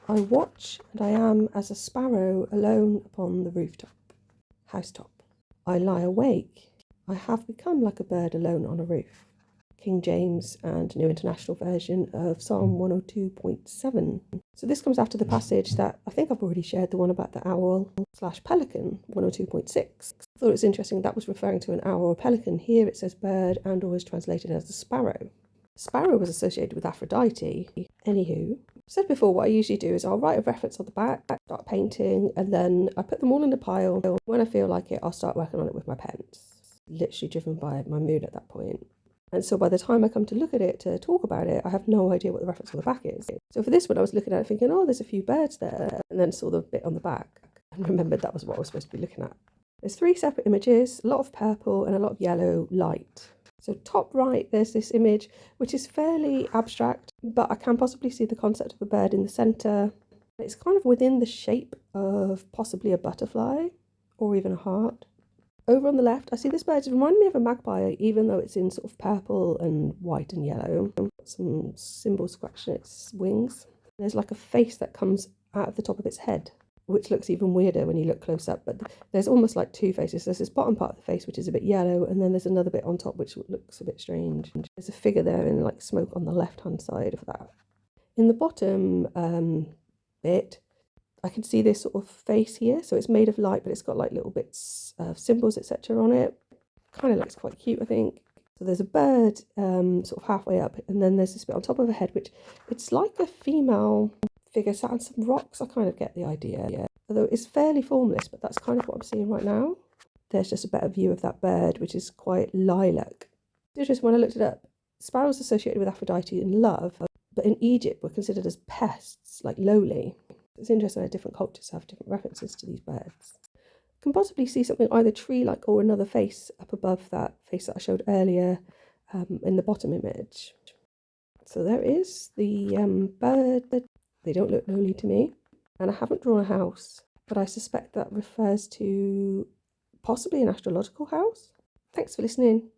I watch and I am as a sparrow alone upon the housetop. I lie awake. I have become like a bird alone on a roof. King James and New International Version of Psalm 102.7. So this comes after the passage that I think I've already shared, the one about the owl/pelican, 102.6. I thought it was interesting that was referring to an owl or pelican. Here it says bird and or is translated as a sparrow. Sparrow was associated with Aphrodite. Anywho, said before, what I usually do is I'll write a reference on the back, start painting, and then I put them all in a pile. When I feel like it, I'll start working on it with my pens. Literally driven by my mood at that point. And so by the time I come to look at it, to talk about it, I have no idea what the reference on the back is. So for this one, I was looking at it thinking, oh, there's a few birds there, and then saw the bit on the back and remembered that was what I was supposed to be looking at. There's 3 separate images, a lot of purple and a lot of yellow light. So top right, there's this image, which is fairly abstract, but I can possibly see the concept of a bird in the centre. It's kind of within the shape of possibly a butterfly or even a heart. Over on the left, I see this bird. It reminds me of a magpie, even though it's in sort of purple and white and yellow. Some symbols scratching its wings. There's like a face that comes out of the top of its head, which looks even weirder when you look close up. But there's almost like 2 faces. There's this bottom part of the face, which is a bit yellow, and then there's another bit on top, which looks a bit strange. There's a figure there in like smoke on the left-hand side of that. In the bottom bit, I can see this sort of face here. So it's made of light, but it's got like little bits of symbols, etc. on it. Kind of looks quite cute, I think. So there's a bird sort of halfway up, and then there's this bit on top of a head, which it's like a female figure sat on some rocks. I kind of get the idea. Yeah. Although it's fairly formless, but that's kind of what I'm seeing right now. There's just a better view of that bird, which is quite lilac. It's just when I looked it up, sparrows associated with Aphrodite and love, but in Egypt were considered as pests, like lowly. It's interesting how different cultures have different references to these birds. I can possibly see something either tree-like or another face up above that face that I showed earlier in the bottom image. So there is the bird. They don't look lowly to me. And I haven't drawn a house, but I suspect that refers to possibly an astrological house. Thanks for listening.